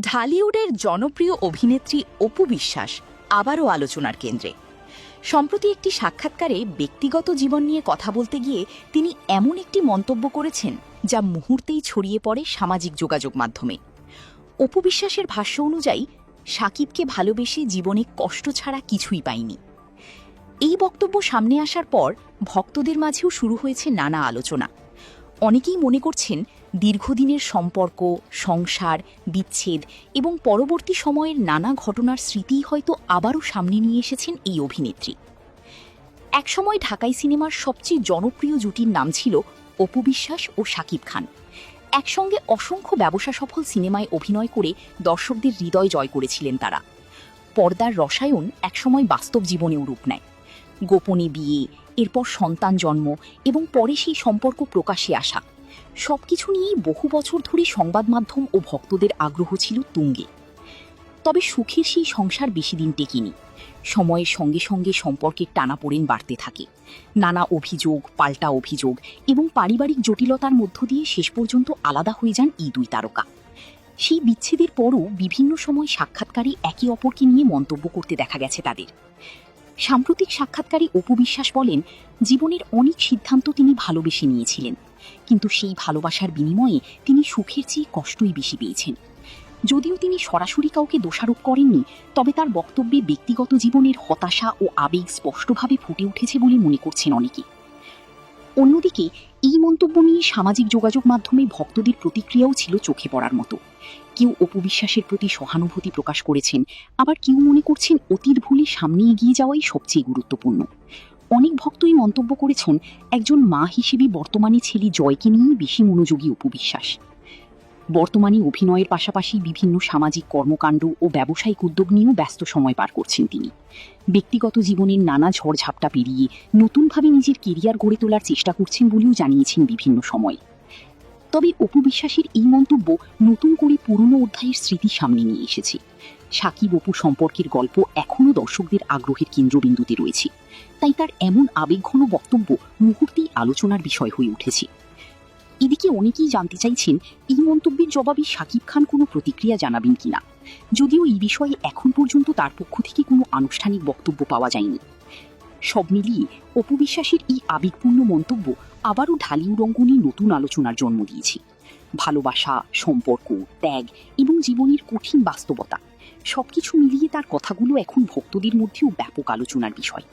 ঢালিউডের জনপ্রিয় অভিনেত্রী অপু বিশ্বাস আবারও আলোচনার কেন্দ্রে। সম্প্রতি একটি সাক্ষাৎকারে ব্যক্তিগত জীবন নিয়ে কথা বলতে গিয়ে তিনি এমন একটি মন্তব্য করেছেন যা মুহূর্তেই ছড়িয়ে পড়ে সামাজিক যোগাযোগ মাধ্যমে। অপু বিশ্বাসের ভাষ্য অনুযায়ী শাকিবকে ভালোবেসে জীবনে কষ্ট ছাড়া কিছুই পাইনি। এই বক্তব্য সামনে আসার পর ভক্তদের মাঝেও শুরু হয়েছে নানা আলোচনা। অনেকেই মনে করছেন দীর্ঘদিনের সম্পর্ক, সংসার, বিচ্ছেদ এবং পরবর্তী সময়ের নানা ঘটনার স্মৃতিই হয়তো আবারও সামনে নিয়ে এসেছেন এই অভিনেত্রী। একসময় ঢাকাই সিনেমার সবচেয়ে জনপ্রিয় জুটির নাম ছিল অপু বিশ্বাস ও শাকিব খান। একসঙ্গে অসংখ্য ব্যবসা সফল সিনেমায় অভিনয় করে দর্শকদের হৃদয় জয় করেছিলেন তারা। পর্দার রসায়ন একসময় বাস্তব জীবনেও রূপ নেয়। গোপনে বিয়ে, এরপর সন্তান জন্ম এবং পরে সেই সম্পর্ক প্রকাশ্যে আসা, সবকিছু নিয়েই বহু বছর ধরে সংবাদ মাধ্যম ও ভক্তদের আগ্রহ ছিল তুঙ্গে। তবে সুখের সেই সংসার বেশি দিন টেকেনি। সময়ের সঙ্গে সঙ্গে সম্পর্কের টানাপোড়েন বাড়তে থাকে। নানা অভিযোগ, পাল্টা অভিযোগ এবং পারিবারিক জটিলতার মধ্য দিয়ে শেষ পর্যন্ত আলাদা হয়ে যান এই দুই তারকা। সেই বিচ্ছেদের পরও বিভিন্ন সময় সাক্ষাৎকারে একে অপরকে নিয়ে মন্তব্য করতে দেখা গেছে তাদের। সাম্প্রতিক সাক্ষাৎকারে অপু বিশ্বাস বলেন, জীবনের অনেক সিদ্ধান্ত তিনি ভালোবেসে নিয়েছিলেন, কিন্তু সেই ভালোবাসার বিনিময়ে তিনি সুখের চেয়ে কষ্টই বেশি পেয়েছেন। যদিও তিনি সরাসরি কাউকে দোষারোপ করেননি, তবে তার বক্তব্যে ব্যক্তিগত জীবনের হতাশা ও আবেগ স্পষ্টভাবে ফুটে উঠেছে বলে মনে করছেন অনেকে। অন্যদিকে এই মন্তব্য নিয়ে সামাজিক যোগাযোগ মাধ্যমে ভক্তদের প্রতিক্রিয়াও ছিল চোখে পড়ার মতো। কেউ অপু বিশ্বাসের প্রতি সহানুভূতি প্রকাশ করেছেন, আবার কেউ মনে করছেন অতীত ভুলে সামনে এগিয়ে যাওয়াই সবচেয়ে গুরুত্বপূর্ণ। অনেক ভক্তই মন্তব্য করেছেন, একজন মা হিসেবে বর্তমানে ছেলে জয়কে নিয়েই বেশি মনোযোগী অপু বিশ্বাস। বর্তমানে অভিনয়ের পাশাপাশি বিভিন্ন সামাজিক কর্মকাণ্ড ও ব্যবসায়িক উদ্যোগ নিয়েও ব্যস্ত সময় পার করছেন তিনি। ব্যক্তিগত জীবনের নানা ঝড়ঝাপটা পেরিয়ে নতুনভাবে নিজের কেরিয়ার গড়ে তোলার চেষ্টা করছেন বলেও জানিয়েছেন বিভিন্ন সময়। তবে অপু বিশ্বাসের এই মন্তব্য নতুন করে পুরনো অধ্যায়ের স্মৃতি সামনে নিয়ে এসেছে। শাকিব অপু সম্পর্কের গল্প এখনও দর্শকদের আগ্রহের কেন্দ্রবিন্দুতে রয়েছে, তাই তার এমন আবেগঘন বক্তব্য মুহূর্তেই আলোচনার বিষয় হয়ে উঠেছে। এদিকে অনেকেই জানতে চাইছেন, এই মন্তব্যের জবাবে শাকিব খান কোনো প্রতিক্রিয়া জানাবেন কিনা। যদিও এই বিষয়ে এখন পর্যন্ত তার পক্ষ থেকে কোনো আনুষ্ঠানিক বক্তব্য পাওয়া যায়নি। সব মিলিয়ে অপু বিশ্বাসের এই আবেগপূর্ণ মন্তব্য আবারও ঢালিউড অঙ্গনে নতুন আলোচনার জন্ম দিয়েছে। ভালোবাসা, সম্পর্ক, ত্যাগ এবং জীবনের কঠিন বাস্তবতা, সবকিছু মিলিয়ে তার কথাগুলো এখন ভক্তদের মধ্যেও ব্যাপক আলোচনার বিষয়।